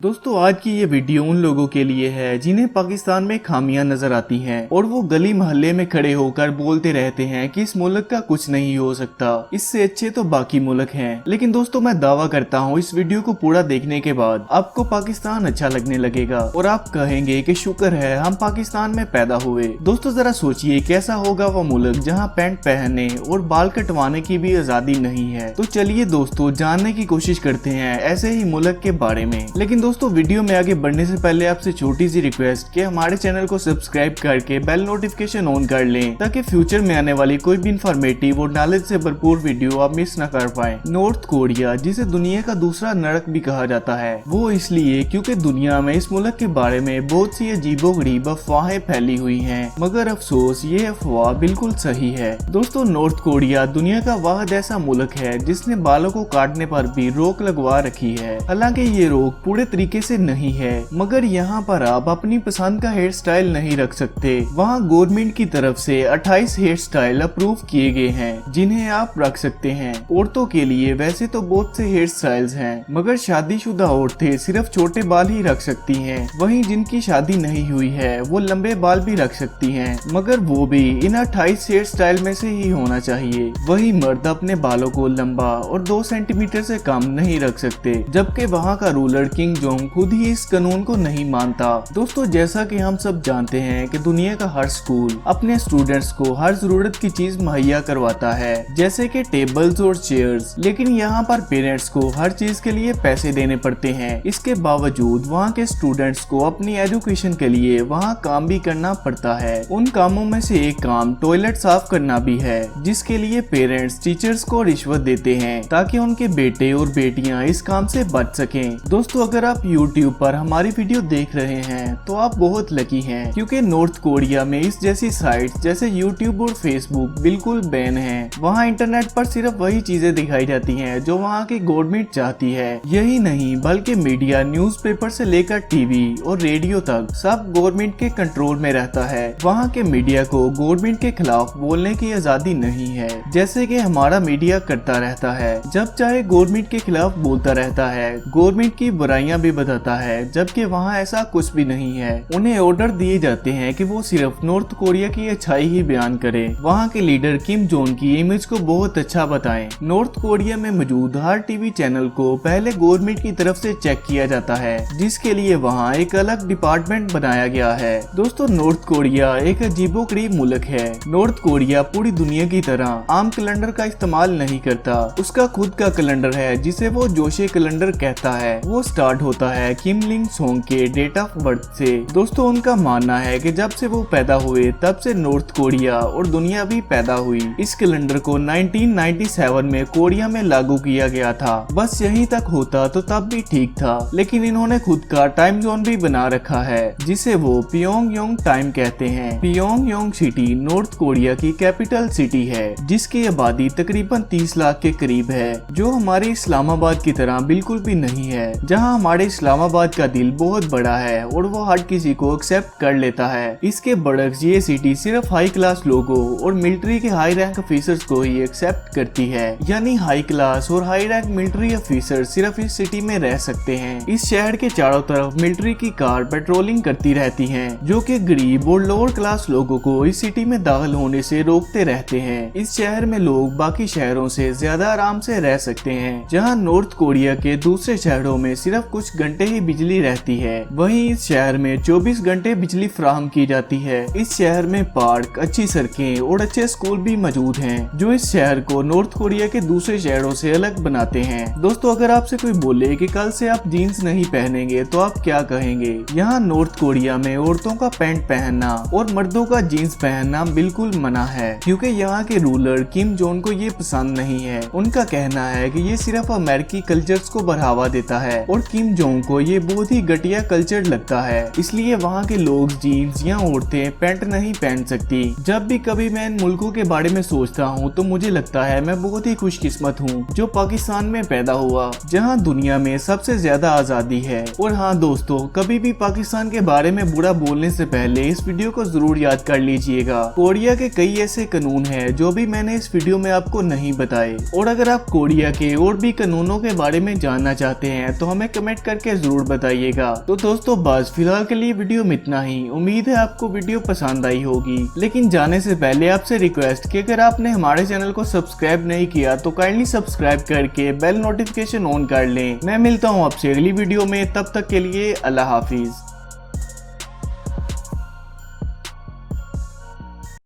दोस्तों आज की ये वीडियो उन लोगों के लिए है जिन्हें पाकिस्तान में खामियां नजर आती हैं और वो गली मोहल्ले में खड़े होकर बोलते रहते हैं कि इस मुल्क का कुछ नहीं हो सकता, इससे अच्छे तो बाकी मुल्क हैं। लेकिन दोस्तों मैं दावा करता हूँ इस वीडियो को पूरा देखने के बाद आपको पाकिस्तान अच्छा लगने लगेगा और आप कहेंगे कि शुक्र है हम पाकिस्तान में पैदा हुए। दोस्तों जरा सोचिए कैसा होगा वो मुल्क जहाँ पैंट पहनने और बाल कटवाने की भी आजादी नहीं है। तो चलिए दोस्तों जानने की कोशिश करते हैं ऐसे ही मुल्क के बारे में। लेकिन दोस्तों वीडियो में आगे बढ़ने से पहले आपसे छोटी सी रिक्वेस्ट कि हमारे चैनल को सब्सक्राइब करके बेल नोटिफिकेशन ऑन कर लें ताकि फ्यूचर में आने वाली कोई भी इंफॉर्मेटिव और नॉलेज से भरपूर वीडियो आप मिस न कर पाएं। नॉर्थ कोरिया जिसे दुनिया का दूसरा नरक भी कहा जाता है वो इसलिए क्योंकि दुनिया में इस मुल्क के बारे में बहुत सी अजीबोगरीब अफवाहें फैली हुई हैं, मगर अफसोस ये अफवाह बिल्कुल सही है। दोस्तों नॉर्थ कोरिया दुनिया का वाहिद ऐसा मुल्क है जिसने बालों को काटने पर भी रोक लगवा रखी है। हालांकि ये रोक पूरे तरीके से नहीं है, मगर यहाँ पर आप अपनी पसंद का हेयर स्टाइल नहीं रख सकते। वहाँ गवर्नमेंट की तरफ से 28 हेयर स्टाइल अप्रूव किए गए हैं जिन्हें आप रख सकते हैं। औरतों के लिए वैसे तो बहुत से हेयर स्टाइल्स हैं, मगर शादीशुदा औरतें सिर्फ छोटे बाल ही रख सकती हैं। वहीं जिनकी शादी नहीं हुई है वो लंबे बाल भी रख सकती हैं, मगर वो भी इन 28 हेयर स्टाइल में से ही होना चाहिए। वही मर्द अपने बालों को लंबा और 2 सेंटीमीटर से कम नहीं रख सकते, जबकि वहाँ का रूलर किंग जोंग खुद ही इस कानून को नहीं मानता। दोस्तों जैसा कि हम सब जानते हैं कि दुनिया का हर स्कूल अपने स्टूडेंट्स को हर जरूरत की चीज मुहैया करवाता है, जैसे कि टेबल्स और चेयर्स, लेकिन यहाँ पर पेरेंट्स को हर चीज के लिए पैसे देने पड़ते हैं। इसके बावजूद वहाँ के स्टूडेंट्स को अपनी एजुकेशन के लिए वहाँ काम भी करना पड़ता है। उन कामों में से एक काम टॉयलेट साफ करना भी है, जिसके लिए पेरेंट्स टीचर्स को रिश्वत देते हैं ताकि उनके बेटे और बेटियां इस काम से बच सकें। दोस्तों अगर आप YouTube पर हमारी वीडियो देख रहे हैं तो आप बहुत लकी हैं, क्योंकि नॉर्थ कोरिया में इस जैसी साइट्स जैसे YouTube और Facebook बिल्कुल बैन हैं। वहाँ इंटरनेट पर सिर्फ वही चीजें दिखाई जाती हैं जो वहाँ की गवर्नमेंट चाहती है। यही नहीं बल्कि मीडिया, न्यूज़पेपर से लेकर टीवी और रेडियो तक सब गवर्नमेंट के कंट्रोल में रहता है। वहाँ के मीडिया को गवर्नमेंट के खिलाफ बोलने की आजादी नहीं है, जैसे कि हमारा मीडिया करता रहता है। जब चाहे गवर्नमेंट के खिलाफ बोलता रहता है, गवर्नमेंट की बुराइयां भी बताता है, जबकि वहाँ ऐसा कुछ भी नहीं है। उन्हें ऑर्डर दिए जाते हैं कि वो सिर्फ नॉर्थ कोरिया की अच्छाई ही बयान करें। वहाँ के लीडर किम जोंग की इमेज को बहुत अच्छा बताएं। नॉर्थ कोरिया में मौजूद हर टीवी चैनल को पहले गवर्नमेंट की तरफ से चेक किया जाता है, जिसके लिए वहाँ एक अलग डिपार्टमेंट बनाया गया है। दोस्तों नॉर्थ कोरिया एक अजीबोगरीब मुल्क है। नॉर्थ कोरिया पूरी दुनिया की तरह आम कैलेंडर का इस्तेमाल नहीं करता। उसका खुद का कैलेंडर है जिसे वो जोशे कैलेंडर कहता है। वो स्टार्ट होता है किम लिंग सोंग के डेट ऑफ बर्थ से। दोस्तों उनका मानना है कि जब से वो पैदा हुए तब से नॉर्थ कोरिया और दुनिया भी पैदा हुई। इस कैलेंडर को 1997 में कोरिया में लागू किया गया था। बस यहीं तक होता तो तब भी ठीक था, लेकिन इन्होंने खुद का टाइम जोन भी बना रखा है जिसे वो पियोंगयांग टाइम कहते हैं। पियोंगयांग सिटी नॉर्थ कोरिया की कैपिटल सिटी है, जिसकी आबादी तकरीबन 30 लाख के करीब है, जो हमारे इस्लामाबाद की तरह बिल्कुल भी नहीं है। जहां हमारे इस्लामाबाद का दिल बहुत बड़ा है और वो हर किसी को एक्सेप्ट कर लेता है। इसके बरक्स ये सिटी सिर्फ हाई क्लास लोगों और मिलिट्री के हाई रैंक ऑफिसर्स को ही एक्सेप्ट करती है, यानी हाई क्लास और हाई रैंक मिलिट्री ऑफिसर सिर्फ इस सिटी में रह सकते हैं। इस शहर के चारों तरफ मिलिट्री की कार पेट्रोलिंग करती रहती हैं, जो कि गरीब और लोअर क्लास लोगों को इस सिटी में दाखिल होने से रोकते रहते हैं। इस शहर में लोग बाकी शहरों से ज्यादा आराम से रह सकते हैं। जहाँ नॉर्थ कोरिया के दूसरे शहरों में सिर्फ कुछ घंटे ही बिजली रहती है, वहीं इस शहर में 24 घंटे बिजली फराहम की जाती है। इस शहर में पार्क, अच्छी सड़कें और अच्छे स्कूल भी मौजूद हैं, जो इस शहर को नॉर्थ कोरिया के दूसरे शहरों से अलग बनाते हैं। दोस्तों अगर आपसे कोई बोले कि कल से आप जीन्स नहीं पहनेंगे तो आप क्या कहेंगे? यहाँ नॉर्थ कोरिया में औरतों का पैंट पहनना और मर्दों का जीन्स पहनना बिल्कुल मना है, क्योंकि यहाँ के रूलर किम जोंग को ये पसंद नहीं है। उनका कहना है कि ये सिर्फ अमेरिकी कल्चर्स को बढ़ावा देता है और किम जोंग को ये बहुत ही घटिया कल्चर लगता है, इसलिए वहाँ के लोग जीन्स या औरतें पैंट नहीं पहन सकती। जब भी कभी मैं इन मुल्कों के बारे में सोचता हूँ तो मुझे लगता है मैं बहुत ही खुशकिस्मत हूँ जो पाकिस्तान में पैदा हुआ, जहाँ दुनिया में सबसे ज्यादा आजादी है। और हाँ दोस्तों, कभी भी पाकिस्तान के बारे में बुरा बोलने से पहले इस वीडियो को जरूर याद कर लीजिएगा। कोरिया के कई ऐसे कानून हैं जो भी मैंने इस वीडियो में आपको नहीं बताए, और अगर आप कोरिया के और भी कानूनों के बारे में जानना चाहते हैं तो हमें कमेंट करके जरूर बताइएगा। तो दोस्तों बस फिलहाल के लिए वीडियो में इतना ही। उम्मीद है आपको वीडियो पसंद आई होगी, लेकिन जाने से पहले आपसे रिक्वेस्ट कि अगर आपने हमारे चैनल को सब्सक्राइब नहीं किया तो काइंडली सब्सक्राइब करके बेल नोटिफिकेशन ऑन कर लें। मैं मिलता हूँ आपसे अगली वीडियो में, तब तक के लिए अल्लाह हाफिज।